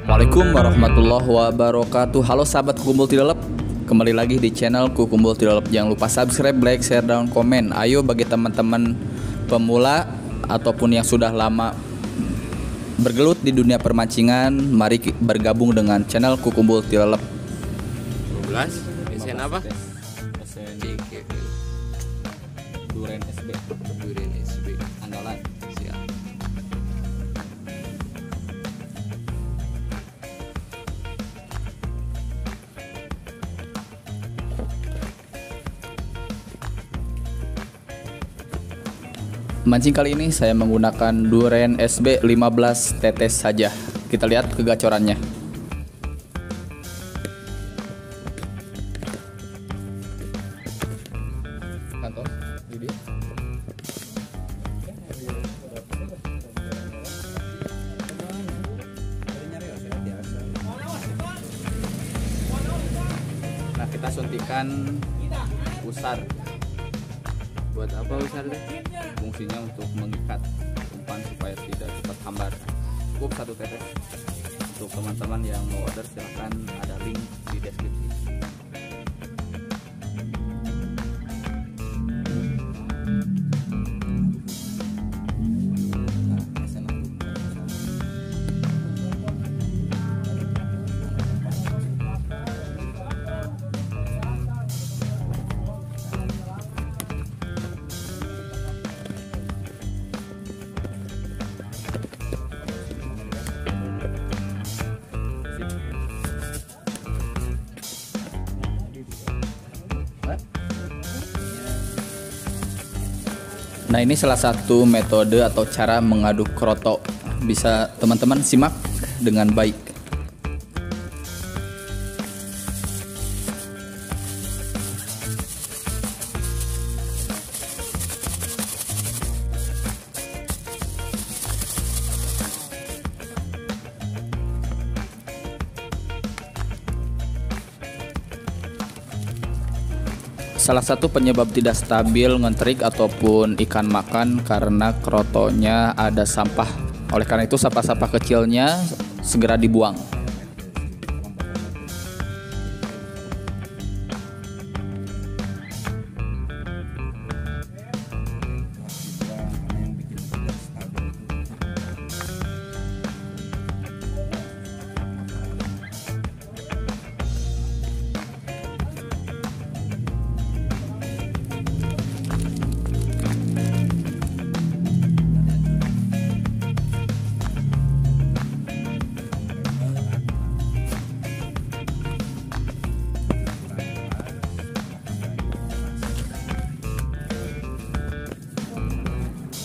Assalamualaikum warahmatullahi wabarakatuh. Halo sahabat Kukumpul Tilelep, kembali lagi di channel Kukumpul Tilelep. Jangan lupa subscribe, like, share, dan komen. Ayo bagi teman-teman pemula ataupun yang sudah lama bergelut di dunia permancingan, mari bergabung dengan channel Kukumpul Tilelep. 12 SN apa? SN Duren SB. Duren SB Andalan. siap. Mancing kali ini saya menggunakan Duren SB 15 tetes saja. Kita lihat kegacorannya. Kantor, ini dia. Nah, kita suntikan pusar. Buat apa besar tuh? Fungsinya untuk mengikat umpan supaya tidak cepat hambar. Cukup 1 tetes. Untuk teman-teman yang mau order silahkan, ada link di deskripsi. Nah, ini salah satu metode atau cara mengaduk kroto. Bisa teman-teman simak dengan baik. Salah satu penyebab tidak stabil ngentrik ataupun ikan makan karena krotonya ada sampah. Oleh karena itu sampah-sampah kecilnya segera dibuang.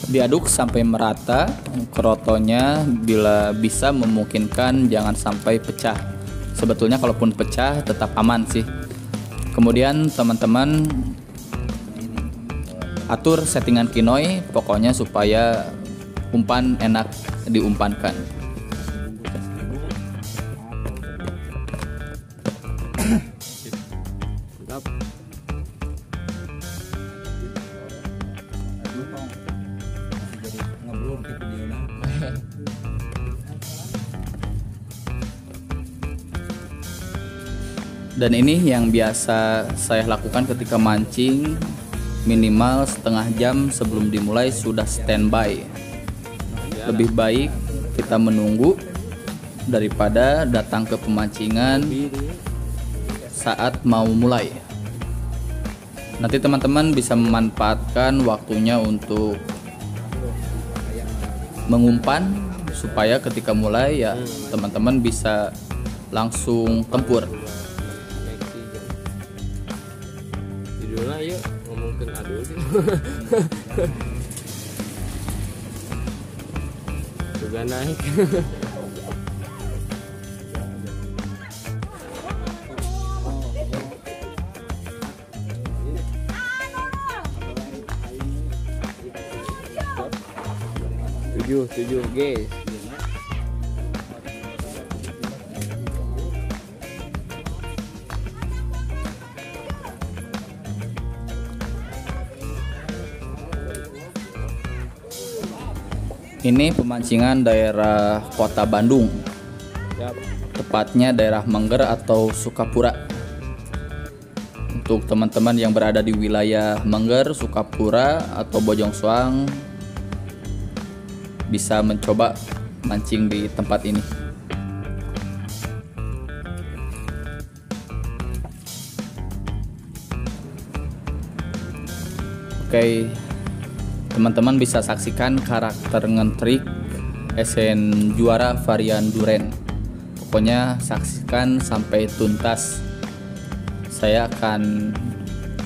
Diaduk sampai merata krotonya, bila bisa memungkinkan jangan sampai pecah. Sebetulnya kalaupun pecah tetap aman sih. Kemudian teman-teman atur settingan kinoi, pokoknya supaya umpan enak diumpankan. Mantap. Dan ini yang biasa saya lakukan ketika mancing, minimal setengah jam sebelum dimulai sudah standby. Lebih baik kita menunggu daripada datang ke pemancingan saat mau mulai. Nanti teman-teman bisa memanfaatkan waktunya untuk mengumpan supaya ketika mulai ya teman-teman bisa langsung tempur. yuk ngomongin aduh sih. Juga naik. Tujuh guys. Ini pemancingan daerah Kota Bandung, Siap. tepatnya daerah Mengger atau Sukapura. Untuk teman-teman yang berada di wilayah Mengger, Sukapura atau Bojongsoang bisa mencoba mancing di tempat ini. Oke, teman-teman bisa saksikan karakter ngentrik SN juara varian duren. Pokoknya saksikan sampai tuntas. Saya akan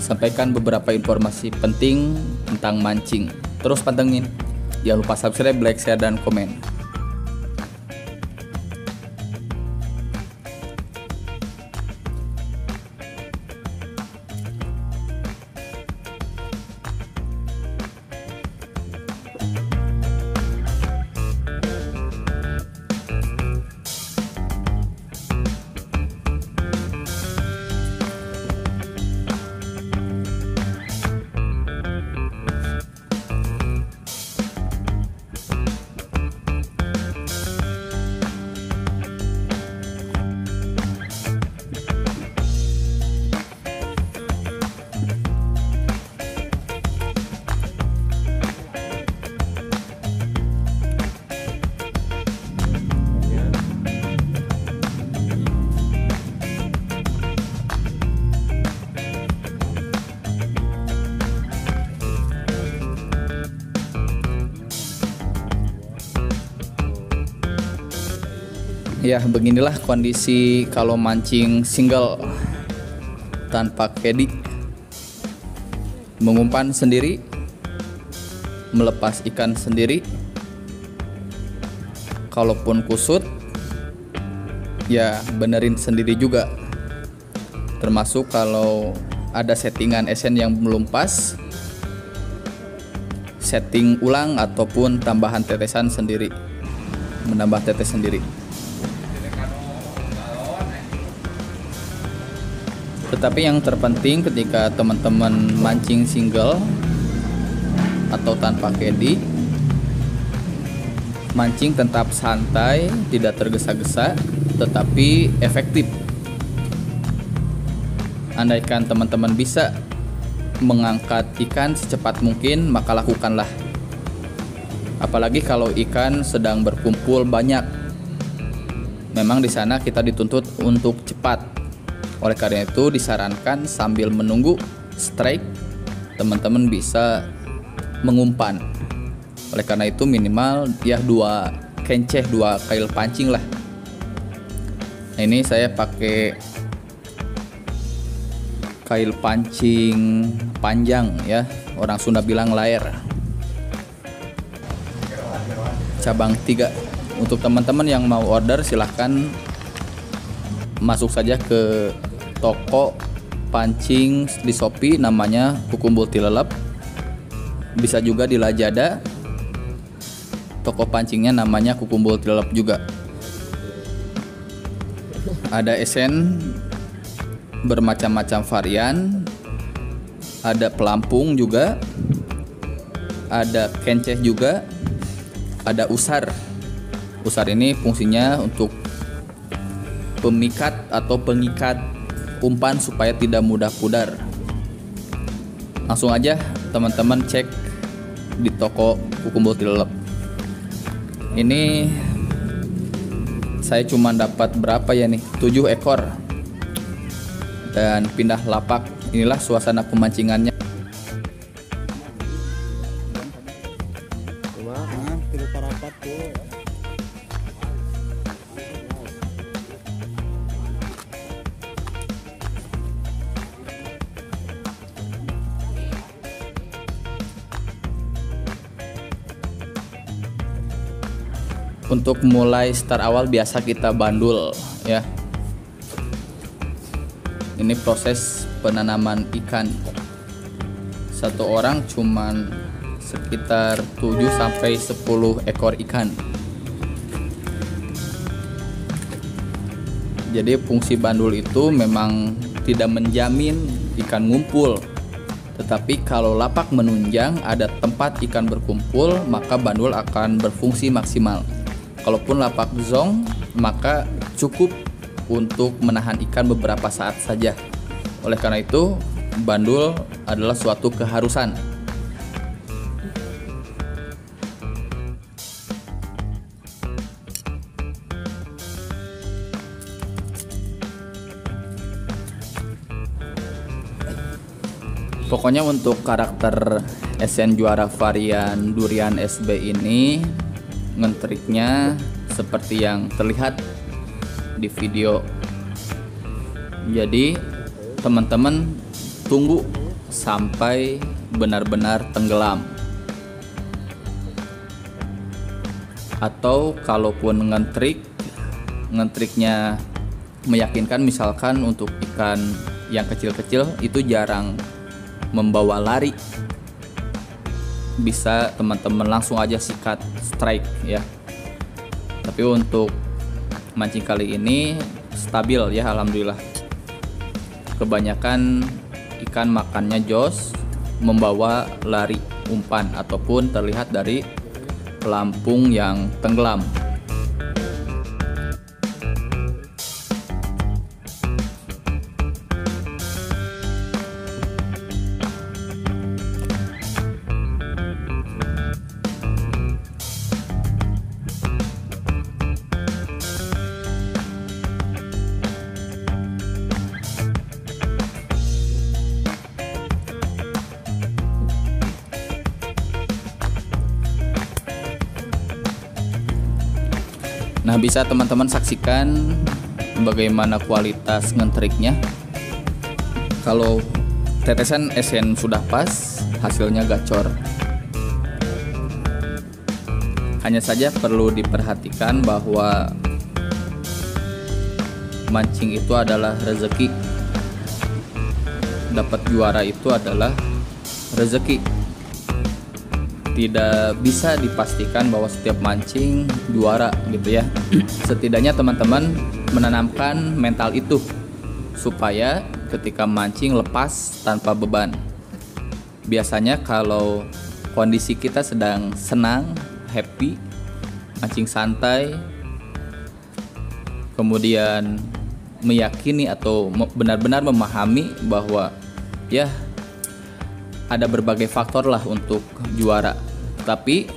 sampaikan beberapa informasi penting tentang mancing. Terus pantengin. Jangan lupa subscribe, like, share, dan komen. Ya, beginilah kondisi kalau mancing single tanpa caddy. Mengumpan sendiri, melepas ikan sendiri. Kalaupun kusut, ya benerin sendiri juga. Termasuk kalau ada settingan SN yang belum pas, setting ulang ataupun tambahan tetesan sendiri, menambah tetes sendiri. Tetapi yang terpenting ketika teman-teman mancing single atau tanpa caddy, mancing tetap santai, tidak tergesa-gesa, tetapi efektif. Andaikan teman-teman bisa mengangkat ikan secepat mungkin, maka lakukanlah. Apalagi kalau ikan sedang berkumpul banyak. Memang di sana kita dituntut untuk cepat. Oleh karena itu disarankan sambil menunggu strike, teman-teman bisa mengumpan. Oleh karena itu minimal ya 2 kenceh, 2 kail pancing lah. Nah, ini saya pakai kail pancing panjang ya, orang Sunda bilang laer, cabang 3. Untuk teman-teman yang mau order silahkan masuk saja ke toko pancing di Shopee, namanya Kuku Multilelep. Bisa juga di Lazada, toko pancingnya namanya Kuku Multilelep juga. Ada SN bermacam-macam varian, ada pelampung juga, ada kenceh juga, ada usar. Usar ini fungsinya untuk pemikat atau pengikat umpan supaya tidak mudah pudar. Langsung aja teman-teman cek di toko Kuku Multilelep. Ini saya cuma dapat berapa ya nih, 7 ekor dan pindah lapak. Inilah suasana pemancingannya. Untuk mulai start awal biasa kita bandul ya. Ini proses penanaman ikan. Satu orang cuman sekitar 7 sampai 10 ekor ikan. Jadi fungsi bandul itu memang tidak menjamin ikan ngumpul. Tetapi kalau lapak menunjang ada tempat ikan berkumpul, maka bandul akan berfungsi maksimal. Kalaupun lapak zong, maka cukup untuk menahan ikan beberapa saat saja. Oleh karena itu, bandul adalah suatu keharusan. Pokoknya untuk karakter SN Juara varian Durian SB ini, ngentriknya seperti yang terlihat di video. Jadi teman-teman tunggu sampai benar-benar tenggelam. Atau kalaupun ngentriknya meyakinkan, misalkan untuk ikan yang kecil-kecil itu jarang membawa lari, bisa teman-teman langsung aja sikat strike ya. Tapi untuk mancing kali ini stabil ya, alhamdulillah. Kebanyakan ikan makannya jos, membawa lari umpan ataupun terlihat dari pelampung yang tenggelam. Nah, bisa teman-teman saksikan bagaimana kualitas ngentriknya. Kalau tetesan SN sudah pas, hasilnya gacor. Hanya saja perlu diperhatikan bahwa mancing itu adalah rezeki. Dapat juara itu adalah rezeki. Tidak bisa dipastikan bahwa setiap mancing juara gitu ya. Setidaknya teman-teman menanamkan mental itu supaya ketika mancing lepas tanpa beban. Biasanya kalau kondisi kita sedang senang, happy, mancing santai, kemudian meyakini atau benar-benar memahami bahwa ya ada berbagai faktor lah untuk juara. Tapi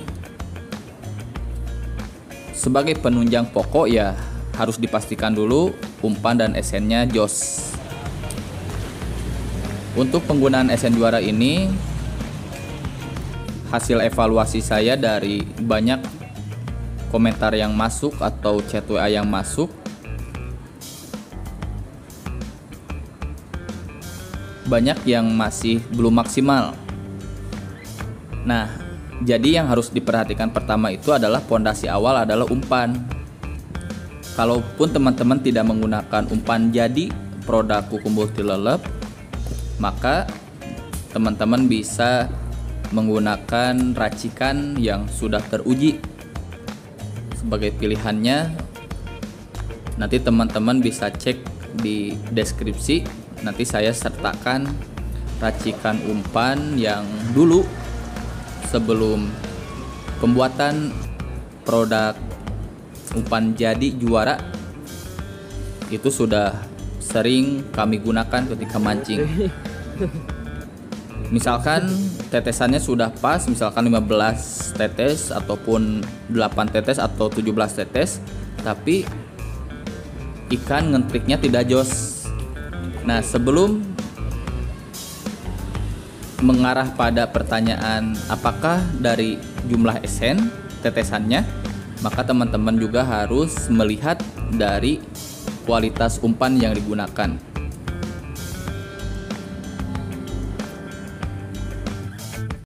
sebagai penunjang pokok ya harus dipastikan dulu umpan dan SN-nya jos. Untuk penggunaan SN Juara ini, hasil evaluasi saya dari banyak komentar yang masuk atau chat WA yang masuk, banyak yang masih belum maksimal. Nah, jadi yang harus diperhatikan pertama itu adalah pondasi awal adalah umpan. Kalaupun teman-teman tidak menggunakan umpan jadi produk kuku multilelep, maka teman-teman bisa menggunakan racikan yang sudah teruji sebagai pilihannya. Nanti teman-teman bisa cek di deskripsi. Nanti saya sertakan racikan umpan yang dulu sebelum pembuatan produk umpan jadi juara itu sudah sering kami gunakan ketika mancing. Misalkan tetesannya sudah pas, misalkan 15 tetes ataupun 8 tetes atau 17 tetes, tapi ikan ngentriknya tidak jos. Nah, sebelum mengarah pada pertanyaan apakah dari jumlah SN tetesannya, maka teman-teman juga harus melihat dari kualitas umpan yang digunakan.